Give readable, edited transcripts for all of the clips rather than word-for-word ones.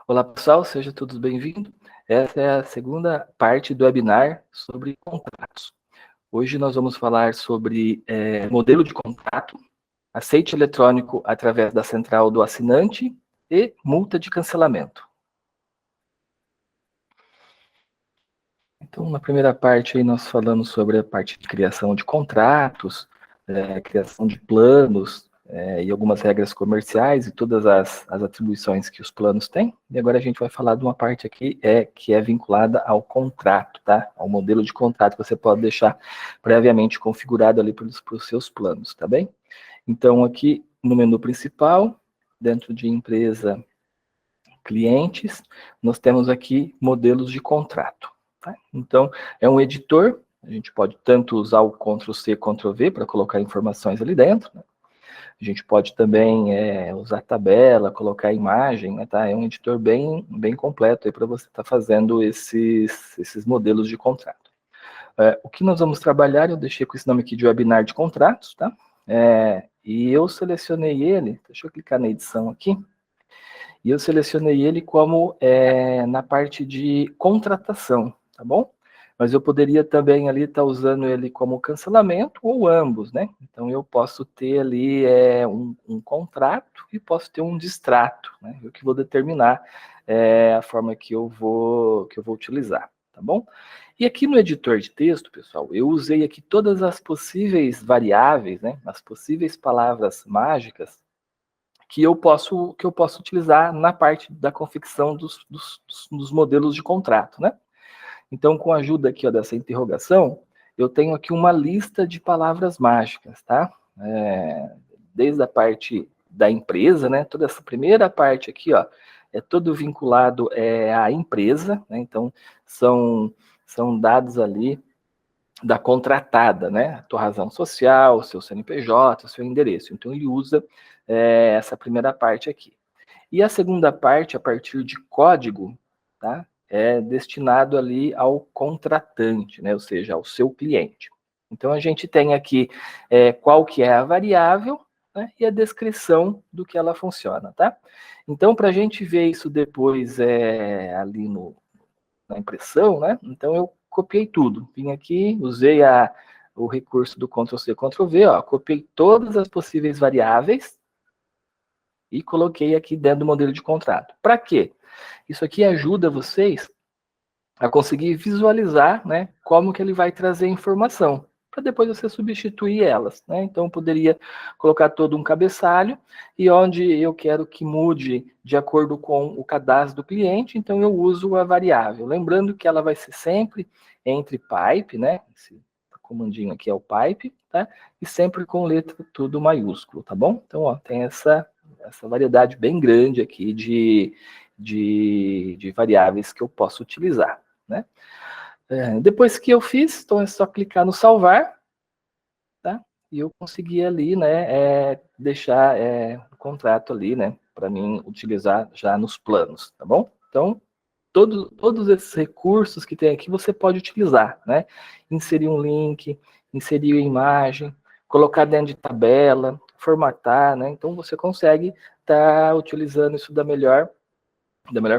Olá pessoal, sejam todos bem-vindos. Essa é a segunda parte do webinar sobre contratos. Hoje nós vamos falar sobre modelo de contrato, aceite eletrônico através da central do assinante e multa de cancelamento. Então, na primeira parte aí nós falamos sobre a parte de criação de contratos, criação de planos, e algumas regras comerciais e todas as atribuições que os planos têm. E agora a gente vai falar de uma parte aqui que é vinculada ao contrato, tá? Ao modelo de contrato que você pode deixar previamente configurado ali para os seus planos, tá bem? Então, aqui no menu principal, dentro de empresa, clientes, nós temos aqui modelos de contrato. Tá? Então, é um editor, a gente pode tanto usar o Ctrl+C, Ctrl+V para colocar informações ali dentro, né? A gente pode também usar tabela, colocar imagem, né, tá? É um editor bem completo para você estar fazendo esses modelos de contrato. O que nós vamos trabalhar, eu deixei com esse nome aqui de webinar de contratos, tá? E eu selecionei ele, deixa eu clicar na edição aqui, e eu selecionei ele como na parte de contratação, tá bom? Mas eu poderia também ali estar usando ele como cancelamento ou ambos, né? Então eu posso ter ali um contrato e posso ter um distrato, né? Eu que vou determinar a forma que eu vou utilizar, tá bom? E aqui no editor de texto, pessoal, eu usei aqui todas as possíveis variáveis, né? As possíveis palavras mágicas que eu posso utilizar na parte da confecção dos modelos de contrato, né? Então, com a ajuda aqui ó, dessa interrogação, eu tenho aqui uma lista de palavras mágicas, tá? Desde a parte da empresa, né? Toda essa primeira parte aqui, ó, é todo vinculado à empresa, né? Então, são dados ali da contratada, né? A tua razão social, seu CNPJ, seu endereço. Então, ele usa essa primeira parte aqui. E a segunda parte, a partir de código, tá? É destinado ali ao contratante, né? Ou seja, ao seu cliente. Então, a gente tem aqui qual que é a variável, né? E a descrição do que ela funciona, tá? Então, para a gente ver isso depois ali na impressão, né? Então, eu copiei tudo. Vim aqui, usei o recurso do Ctrl+C, Ctrl+V, ó, copiei todas as possíveis variáveis e coloquei aqui dentro do modelo de contrato. Para quê? Isso aqui ajuda vocês a conseguir visualizar, né, como que ele vai trazer informação, para depois você substituir elas, né? Então, eu poderia colocar todo um cabeçalho, e onde eu quero que mude de acordo com o cadastro do cliente, então eu uso a variável. Lembrando que ela vai ser sempre entre pipe, né? Esse comandinho aqui é o pipe, tá? E sempre com letra tudo maiúsculo, tá bom? Então, ó, tem essa variedade bem grande aqui de variáveis que eu posso utilizar, né? Depois que eu fiz, então é só clicar no salvar, tá? E eu consegui ali, né, deixar o contrato ali, né, para mim utilizar já nos planos, tá bom? Então, todos esses recursos que tem aqui você pode utilizar, né? Inserir um link, inserir a imagem, colocar dentro de tabela, formatar, né? Então você consegue estar utilizando isso da melhor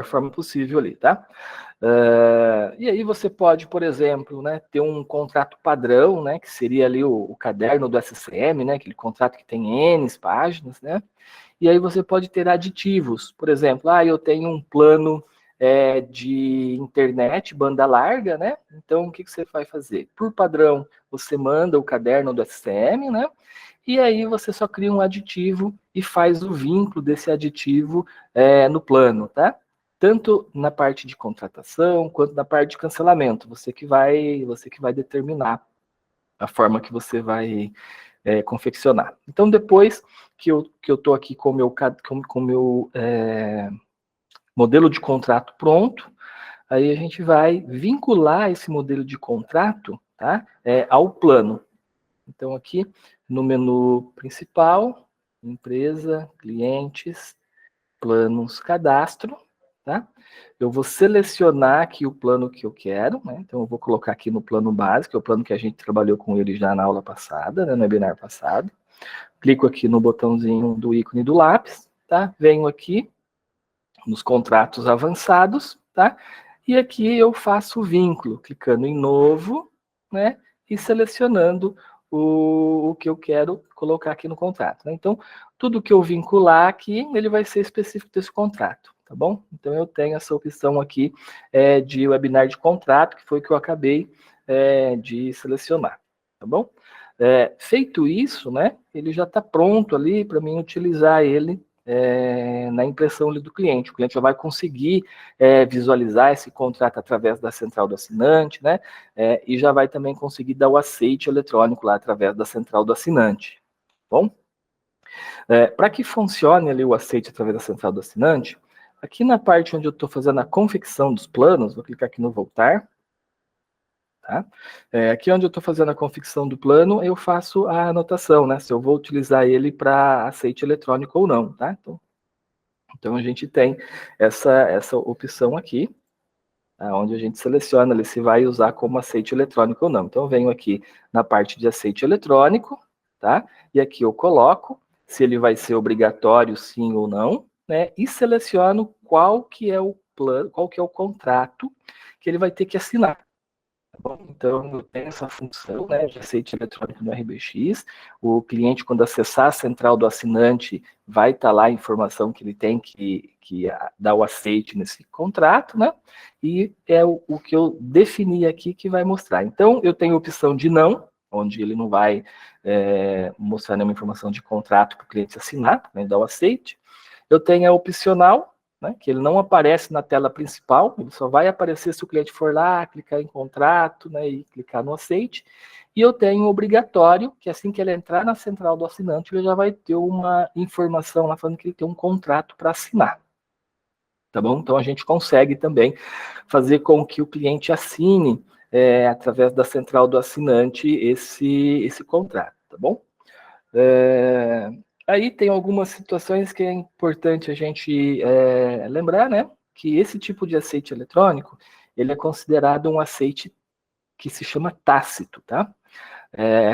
forma possível ali, tá? E aí você pode, por exemplo, né, ter um contrato padrão, né, que seria ali o caderno do SCM, né, aquele contrato que tem N páginas, né? E aí você pode ter aditivos, por exemplo, eu tenho um plano de internet, banda larga, né? Então, o que você vai fazer? Por padrão, você manda o caderno do SCM, né? E aí você só cria um aditivo e faz o vínculo desse aditivo no plano, tá? Tanto na parte de contratação, quanto na parte de cancelamento. Você que vai determinar a forma que você vai confeccionar. Então, depois que eu estou aqui com o meu modelo de contrato pronto, aí a gente vai vincular esse modelo de contrato, tá, ao plano. Então, aqui no menu principal, empresa, clientes, planos, cadastro, tá? Eu vou selecionar aqui o plano que eu quero, né? Então, eu vou colocar aqui no plano básico, que é o plano que a gente trabalhou com ele já na aula passada, né, no webinar passado. Clico aqui no botãozinho do ícone do lápis, tá? Venho aqui nos contratos avançados, tá? E aqui eu faço o vínculo, clicando em novo, né? E selecionando o que eu quero colocar aqui no contrato, né? Então, tudo que eu vincular aqui, ele vai ser específico desse contrato, tá bom? Então, eu tenho essa opção aqui de webinar de contrato, que foi o que eu acabei de selecionar, tá bom? Feito isso, né? Ele já está pronto ali para mim utilizar ele na impressão ali do cliente. O cliente já vai conseguir visualizar esse contrato através da central do assinante, né? E já vai também conseguir dar o aceite eletrônico lá através da central do assinante. Bom? Para que funcione ali o aceite através da central do assinante, aqui na parte onde eu estou fazendo a confecção dos planos, vou clicar aqui no voltar. Tá? Aqui onde eu estou fazendo a confecção do plano, eu faço a anotação, né? Se eu vou utilizar ele para aceite eletrônico ou não, tá? Então a gente tem essa opção aqui, onde a gente seleciona ali se vai usar como aceite eletrônico ou não. Então eu venho aqui na parte de aceite eletrônico, tá? E aqui eu coloco se ele vai ser obrigatório sim ou não, né? E seleciono qual que é o plano, qual que é o contrato que ele vai ter que assinar. Então, eu tenho essa função, né, de aceite eletrônico no RBX. O cliente, quando acessar a central do assinante, vai estar lá a informação que ele tem que dar o aceite nesse contrato, né? E é o que eu defini aqui que vai mostrar. Então, eu tenho a opção de não, onde ele não vai mostrar nenhuma informação de contrato para o cliente assinar, né, dar o aceite. Eu tenho a opcional, né, que ele não aparece na tela principal, ele só vai aparecer se o cliente for lá, clicar em contrato, né, e clicar no aceite. E eu tenho o obrigatório, que assim que ele entrar na central do assinante, ele já vai ter uma informação lá falando que ele tem um contrato para assinar. Tá bom? Então a gente consegue também fazer com que o cliente assine através da central do assinante esse contrato, tá bom? Aí tem algumas situações que é importante a gente lembrar, né? Que esse tipo de aceite eletrônico, ele é considerado um aceite que se chama tácito, tá?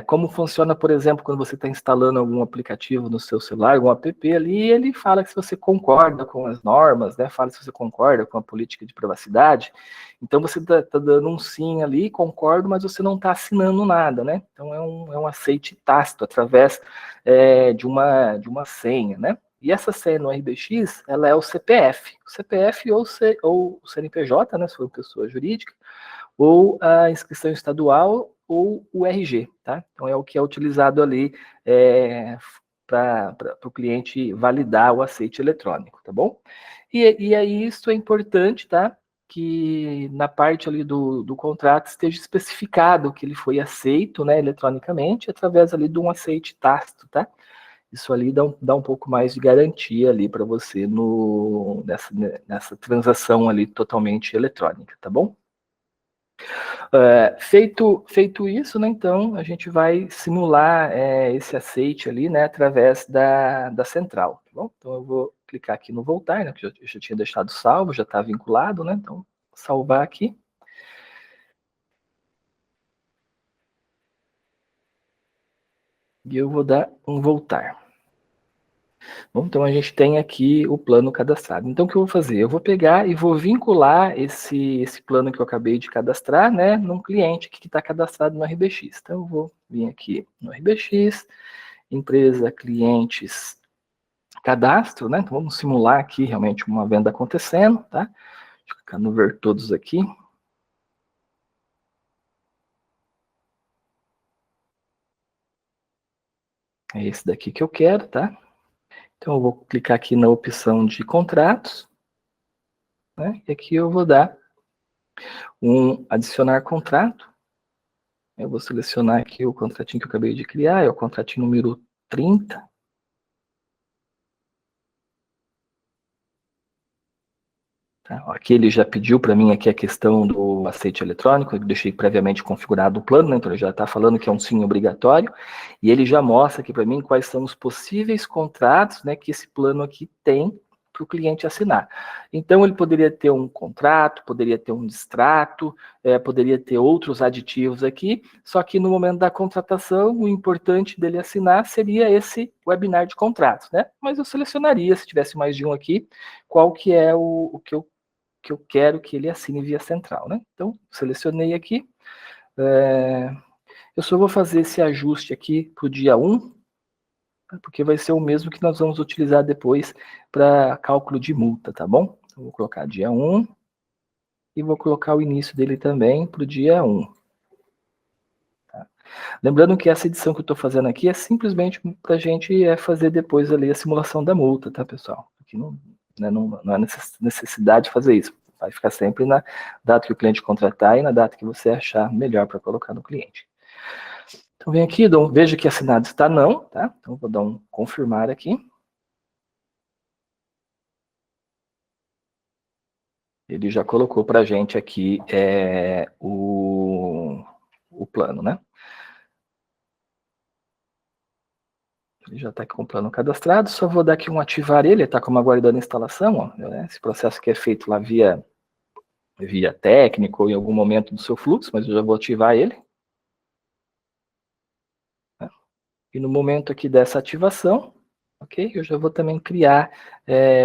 Como funciona, por exemplo, quando você está instalando algum aplicativo no seu celular, algum app ali, ele fala que se você concorda com as normas, né? Fala se você concorda com a política de privacidade. Então você está dando um sim ali, concordo, mas você não está assinando nada, né? Então é um aceite tácito através de uma senha, né? E essa senha no RBX, ela é o CPF. O CPF ou o CNPJ, né? Se for pessoa jurídica, ou a inscrição estadual ou o RG, tá? Então é o que é utilizado ali para o cliente validar o aceite eletrônico, tá bom? E aí isso é importante, tá? Que na parte ali do contrato esteja especificado que ele foi aceito, né, eletronicamente, através ali de um aceite tácito, tá? Isso ali dá um pouco mais de garantia ali para você nessa transação ali totalmente eletrônica, tá bom? Feito isso, né, então, a gente vai simular esse aceite ali, né, através da central, tá bom? Então, eu vou clicar aqui no voltar, né, que eu já tinha deixado salvo, já está vinculado, né, então, salvar aqui. E eu vou dar um voltar. Bom, então, a gente tem aqui o plano cadastrado. Então, o que eu vou fazer? Eu vou pegar e vou vincular esse plano que eu acabei de cadastrar, né, num cliente que está cadastrado no RBX. Então, eu vou vir aqui no RBX, empresa, clientes, cadastro, né? Então, vamos simular aqui realmente uma venda acontecendo, tá? Deixa eu clicar no ver todos aqui. É esse daqui que eu quero, tá? Então, eu vou clicar aqui na opção de contratos, né? E aqui eu vou dar um adicionar contrato. Eu vou selecionar aqui o contratinho que eu acabei de criar, é o contratinho número 30. Tá? Aqui ele já pediu para mim aqui a questão do aceite eletrônico, eu deixei previamente configurado o plano, né? Então ele já está falando que é um sim obrigatório, e ele já mostra aqui para mim quais são os possíveis contratos, né, que esse plano aqui tem para o cliente assinar. Então, ele poderia ter um contrato, poderia ter um distrato, poderia ter outros aditivos aqui, só que no momento da contratação, o importante dele assinar seria esse webinar de contratos, né? Mas eu selecionaria, se tivesse mais de um aqui, qual que é o que eu quero que ele assine via central, né? Então, selecionei aqui. Eu só vou fazer esse ajuste aqui para o dia 1, porque vai ser o mesmo que nós vamos utilizar depois para cálculo de multa, tá bom? Então, vou colocar dia 1 e vou colocar o início dele também para o dia 1. Tá? Lembrando que essa edição que eu estou fazendo aqui é simplesmente para a gente fazer depois ali a simulação da multa, tá, pessoal? Aqui não há necessidade de fazer isso. Vai ficar sempre na data que o cliente contratar e na data que você achar melhor para colocar no cliente. Então, vem aqui, veja que assinado está não, tá? Então, vou dar um confirmar aqui. Ele já colocou para a gente aqui o plano, né? Ele já está aqui com o plano cadastrado, só vou dar aqui um ativar ele está como aguardando a instalação, ó, né? Esse processo que é feito lá via técnico ou em algum momento do seu fluxo, mas eu já vou ativar ele. Né? E no momento aqui dessa ativação, ok? Eu já vou também criar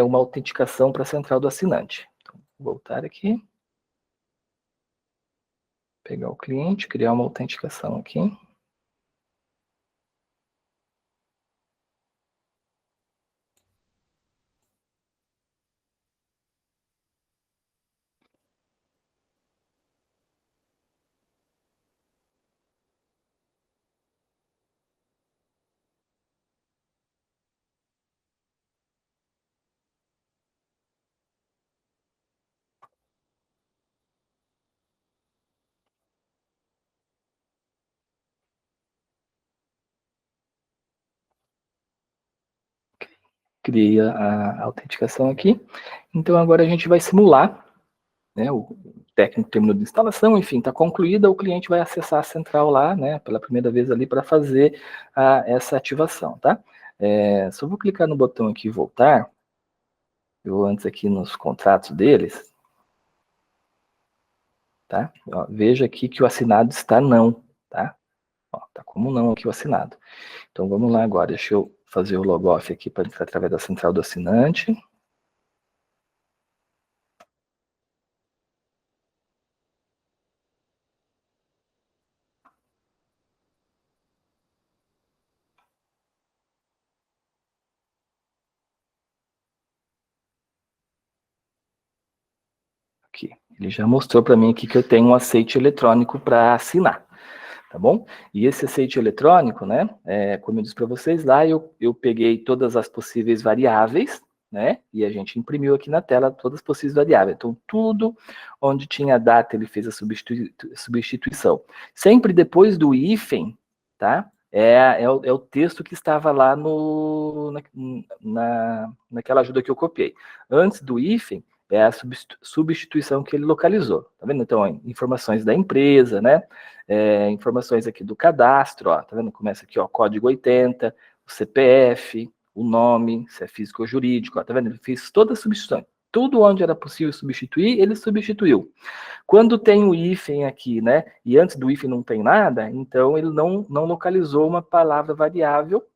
uma autenticação para a central do assinante. Então, vou voltar aqui. Pegar o cliente, criar uma autenticação aqui. Criei a autenticação aqui. Então, agora a gente vai simular, né, o técnico terminou de instalação, enfim, está concluída, o cliente vai acessar a central lá, né, pela primeira vez ali para fazer essa ativação, tá? Só vou clicar no botão aqui voltar, eu vou antes aqui nos contratos deles, tá? Ó, veja aqui que o assinado está não, tá? Ó, tá como não aqui o assinado. Então, vamos lá agora, deixa eu fazer o logoff aqui para entrar através da central do assinante. Aqui. Ele já mostrou para mim aqui que eu tenho um aceite eletrônico para assinar, tá bom? E esse aceite eletrônico, né, como eu disse para vocês lá, eu peguei todas as possíveis variáveis, né, e a gente imprimiu aqui na tela todas as possíveis variáveis. Então, tudo onde tinha data, ele fez a substituição. Sempre depois do hífen, tá? É o texto que estava lá naquela ajuda que eu copiei. Antes do hífen, é a substituição que ele localizou, tá vendo? Então, informações da empresa, né? Informações aqui do cadastro, ó, tá vendo? Começa aqui, ó, código 80, o CPF, o nome, se é físico ou jurídico, ó, tá vendo? Ele fez toda a substituição. Tudo onde era possível substituir, ele substituiu. Quando tem o hífen aqui, né? E antes do hífen não tem nada, então ele não localizou uma palavra variável,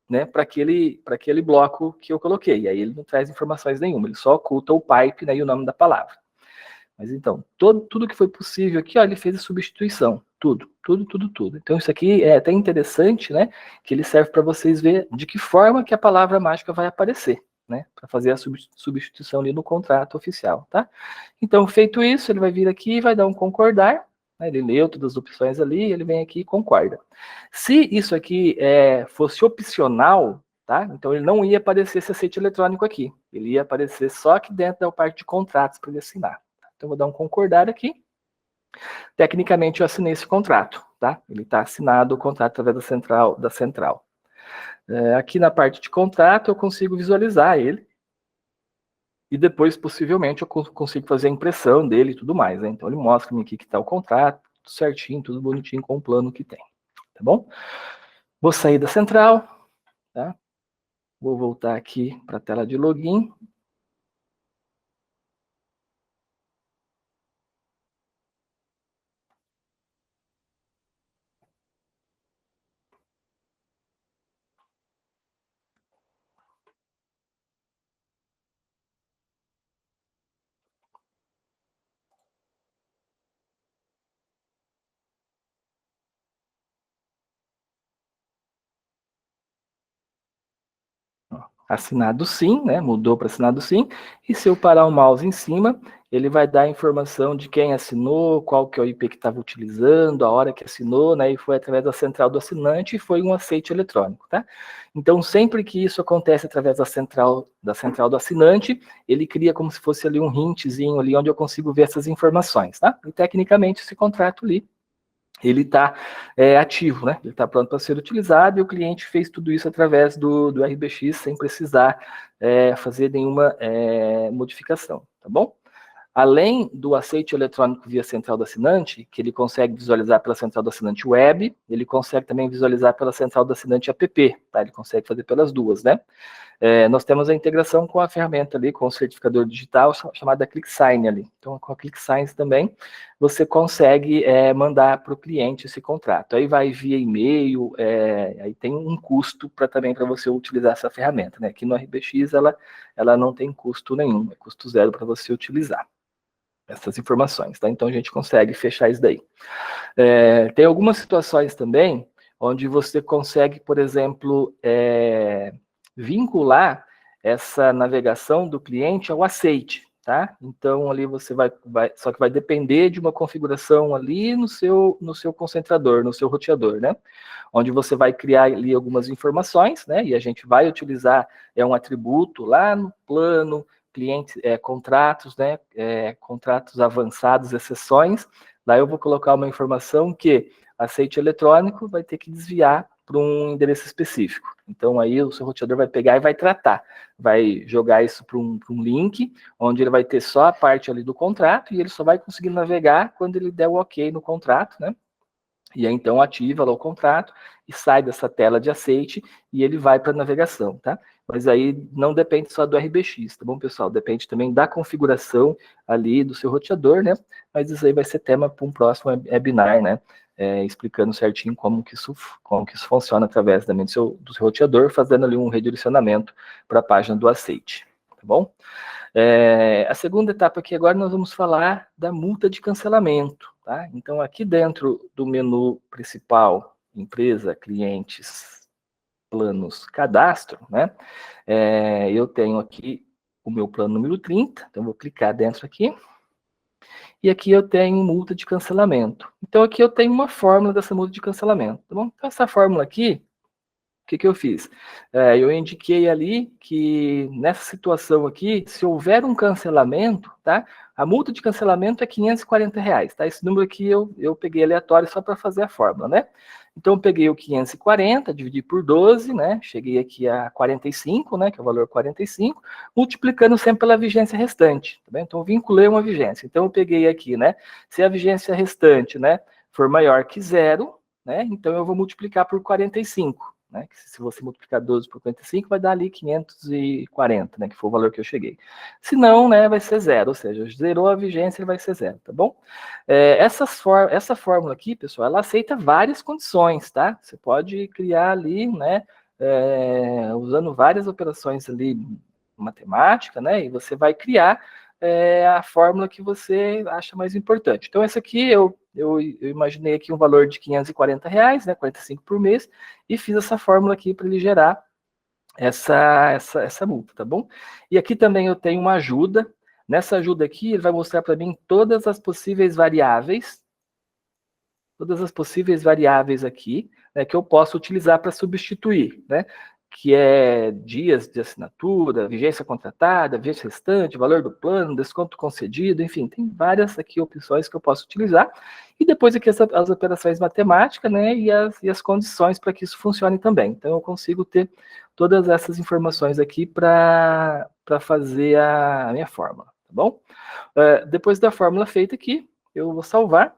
né, para aquele bloco que eu coloquei. E aí ele não traz informações nenhuma, ele só oculta o pipe, né, e o nome da palavra. Mas então, tudo que foi possível aqui, ó, ele fez a substituição. Tudo. Então isso aqui é até interessante, né, que ele serve para vocês ver de que forma que a palavra mágica vai aparecer, né, para fazer a substituição ali no contrato oficial, tá? Então, feito isso, ele vai vir aqui e vai dar um concordar, né, ele leu todas as opções ali, ele vem aqui e concorda. Se isso aqui fosse opcional, tá? Então ele não ia aparecer esse aceite eletrônico aqui, ele ia aparecer só aqui dentro da parte de contratos para ele assinar. Então, vou dar um concordar aqui. Tecnicamente, eu assinei esse contrato, tá? Ele está assinado o contrato através da central. Aqui na parte de contrato, eu consigo visualizar ele. E depois, possivelmente, eu consigo fazer a impressão dele e tudo mais, né? Então, ele mostra-me aqui que está o contrato, tudo certinho, tudo bonitinho com o plano que tem, tá bom? Vou sair da central, tá? Vou voltar aqui para a tela de login. assinado sim, né? Mudou para assinado sim. E se eu parar o mouse em cima, ele vai dar a informação de quem assinou, qual que é o IP que estava utilizando, a hora que assinou, né? E foi através da central do assinante e foi um aceite eletrônico, tá? Então, sempre que isso acontece através da central do assinante, ele cria como se fosse ali um hintzinho ali onde eu consigo ver essas informações, tá? E tecnicamente esse contrato ali ele está ativo, né? Ele está pronto para ser utilizado e o cliente fez tudo isso através do RBX sem precisar fazer nenhuma modificação, tá bom? Além do aceite eletrônico via central do assinante, que ele consegue visualizar pela central do assinante web, ele consegue também visualizar pela central do assinante app, tá? Ele consegue fazer pelas duas, né? Nós temos a integração com a ferramenta ali, com o certificador digital, chamada ClickSign ali. Então, com a ClickSign também, você consegue mandar para o cliente esse contrato. Aí vai via e-mail, aí tem um custo também para você utilizar essa ferramenta, né? Aqui no RBX, ela não tem custo nenhum, é custo zero para você utilizar essas informações, tá? Então, a gente consegue fechar isso daí. Tem algumas situações também onde você consegue, por exemplo, vincular essa navegação do cliente ao aceite, tá? Então, ali você só que vai depender de uma configuração ali no seu concentrador, no seu roteador, né? Onde você vai criar ali algumas informações, né? E a gente vai utilizar um atributo lá no plano, clientes, contratos, né? Contratos avançados, exceções. Lá eu vou colocar uma informação que aceite eletrônico vai ter que desviar para um endereço específico. Então, aí o seu roteador vai pegar e vai tratar. Vai jogar isso para um link, onde ele vai ter só a parte ali do contrato, e ele só vai conseguir navegar quando ele der o ok no contrato, né? E aí, então, ativa lá o contrato e sai dessa tela de aceite e ele vai para a navegação, tá? Mas aí não depende só do RBX, tá bom, pessoal? Depende também da configuração ali do seu roteador, né? Mas isso aí vai ser tema para um próximo webinar, né? Explicando certinho como que isso funciona através também do seu roteador, fazendo ali um redirecionamento para a página do aceite, tá bom? A segunda etapa aqui agora nós vamos falar da multa de cancelamento, tá? Então, aqui dentro do menu principal, empresa, clientes, planos, cadastro, né? Eu tenho aqui o meu plano número 30, então vou clicar dentro aqui. E aqui eu tenho multa de cancelamento. Então, aqui eu tenho uma fórmula dessa multa de cancelamento, tá bom? Então, essa fórmula aqui, o que eu fiz? Eu indiquei ali que nessa situação aqui, se houver um cancelamento, tá? A multa de cancelamento é R$540, tá? Esse número aqui eu peguei aleatório só para fazer a fórmula, né? Então, eu peguei o 540, dividi por 12, né? Cheguei aqui a 45, né? Que é o valor 45, multiplicando sempre pela vigência restante, tá bem? Então, eu vinculei uma vigência. Então, eu peguei aqui, né? Se a vigência restante, né, for maior que zero, né? Então, eu vou multiplicar por 45. Né? Se você multiplicar 12 por 45, vai dar ali 540, né? Que foi o valor que eu cheguei. Se não, né, vai ser zero, ou seja, zerou a vigência, ele vai ser zero, tá bom? Essa fórmula aqui, pessoal, ela aceita várias condições, tá? Você pode criar ali, né, usando várias operações ali, matemática, né? E você vai criar a fórmula que você acha mais importante. Então, essa aqui eu imaginei aqui um valor de R$540, né, 45 por mês, e fiz essa fórmula aqui para ele gerar essa multa, tá bom? E aqui também eu tenho uma ajuda. Nessa ajuda aqui, ele vai mostrar para mim todas as possíveis variáveis aqui, né, que eu posso utilizar para substituir, né? Que é dias de assinatura, vigência contratada, vigência restante, valor do plano, desconto concedido, enfim, tem várias aqui opções que eu posso utilizar. E depois aqui as operações matemáticas, né, e as condições para que isso funcione também. Então, eu consigo ter todas essas informações aqui para fazer a minha fórmula, tá bom? Depois da fórmula feita aqui, eu vou salvar,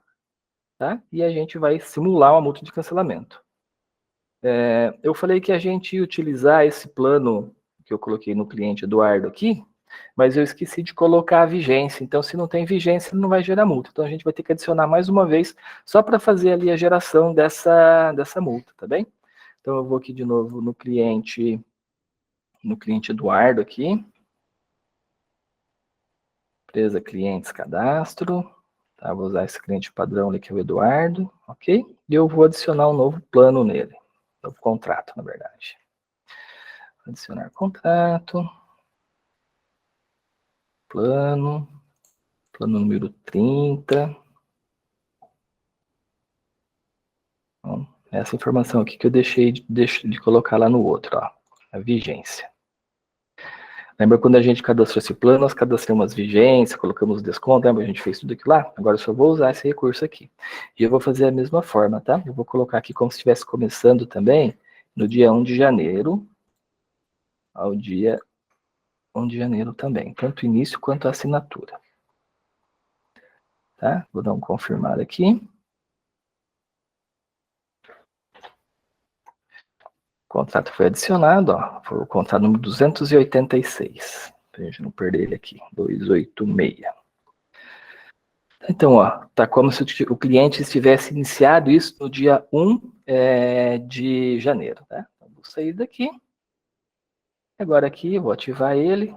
tá? E a gente vai simular uma multa de cancelamento. Eu falei que a gente ia utilizar esse plano que eu coloquei no cliente Eduardo aqui, mas eu esqueci de colocar a vigência. Então, se não tem vigência, ele não vai gerar multa. Então, a gente vai ter que adicionar mais uma vez, só para fazer ali a geração dessa multa, tá bem? Então, eu vou aqui de novo no cliente Eduardo aqui. Empresa, clientes, cadastro. Tá, vou usar esse cliente padrão ali, que é o Eduardo, ok? E eu vou adicionar um novo plano nele. Novo contrato, na verdade. Adicionar contrato. Plano número 30. Então, essa informação aqui que eu deixei de colocar lá no outro, ó, a vigência. Lembra quando a gente cadastrou esse plano, nós cadastramos as vigências, colocamos desconto, lembra? A gente fez tudo aquilo lá? Agora eu só vou usar esse recurso aqui. E eu vou fazer a mesma forma, tá? Eu vou colocar aqui como se estivesse começando também no dia 1 de janeiro, ao dia 1 de janeiro também, tanto o início quanto a assinatura. Tá? Vou dar um confirmar aqui. O contrato foi adicionado, ó, foi o contrato número 286. Pra gente não perder ele aqui, 286. Então, ó, tá como se o cliente tivesse iniciado isso no dia 1 de janeiro, tá? Então, vou sair daqui. Agora aqui, vou ativar ele.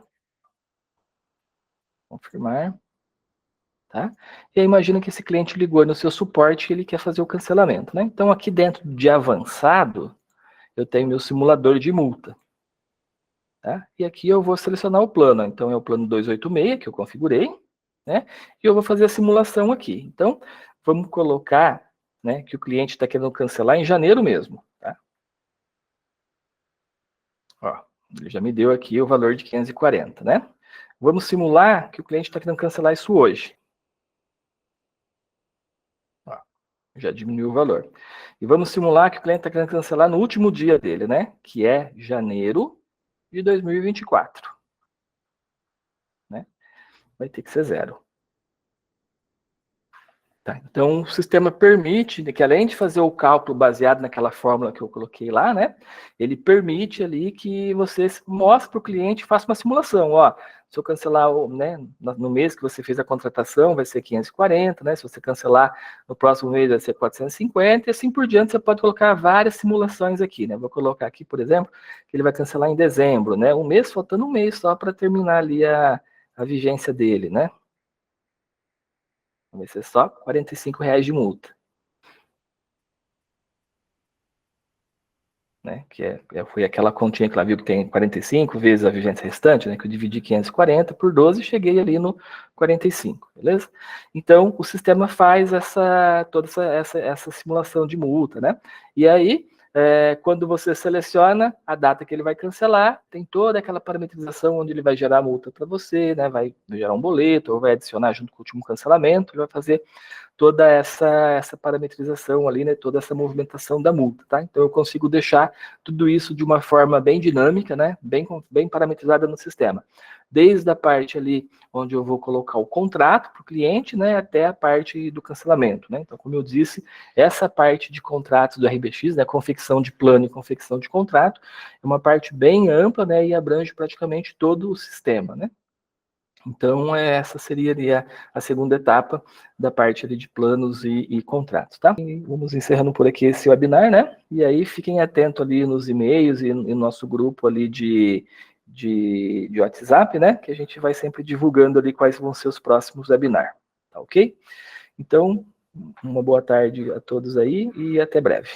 Confirmar. Tá? E aí imagina que esse cliente ligou no seu suporte e ele quer fazer o cancelamento, né? Então, aqui dentro de avançado, eu tenho meu simulador de multa. Tá? E aqui eu vou selecionar o plano. Então, é o plano 286 que eu configurei, né? E eu vou fazer a simulação aqui. Então, vamos colocar, né, que o cliente está querendo cancelar em janeiro mesmo. Tá? Ó, ele já me deu aqui o valor de 540, né? Vamos simular que o cliente está querendo cancelar isso hoje. Ó, já diminuiu o valor. E vamos simular que o cliente está querendo cancelar no último dia dele, né? Que é janeiro de 2024. Né? Vai ter que ser 0. Tá, então, o sistema permite que, além de fazer o cálculo baseado naquela fórmula que eu coloquei lá, né, ele permite ali que você mostre para o cliente, faça uma simulação. Ó, se eu cancelar, né, no mês que você fez a contratação, vai ser 540, né, se você cancelar no próximo mês, vai ser 450, e assim por diante, você pode colocar várias simulações aqui. Né? Vou colocar aqui, por exemplo, que ele vai cancelar em dezembro, né, um mês, faltando um mês só para terminar ali a vigência dele, né? Vai ser só R$45 de multa. Né? Foi aquela continha que ela viu que tem 45 vezes a vigência restante, né? Que eu dividi 540 por 12 e cheguei ali no 45, beleza? Então, o sistema faz toda essa simulação de multa, né? E aí, quando você seleciona a data que ele vai cancelar, tem toda aquela parametrização onde ele vai gerar a multa para você, né? Vai gerar um boleto, ou vai adicionar junto com o último cancelamento, ele vai fazer toda essa parametrização ali, né, toda essa movimentação da multa, tá? Então eu consigo deixar tudo isso de uma forma bem dinâmica, né, bem parametrizada no sistema. Desde a parte ali onde eu vou colocar o contrato para o cliente, né, até a parte do cancelamento, né? Então, como eu disse, essa parte de contratos do RBX, né, confecção de plano e confecção de contrato, é uma parte bem ampla, né, e abrange praticamente todo o sistema, né? Então, essa seria a segunda etapa da parte ali de planos e contratos, tá? E vamos encerrando por aqui esse webinar, né? E aí, fiquem atentos ali nos e-mails e no nosso grupo ali de WhatsApp, né? Que a gente vai sempre divulgando ali quais vão ser os próximos webinars, tá ok? Então, uma boa tarde a todos aí e até breve.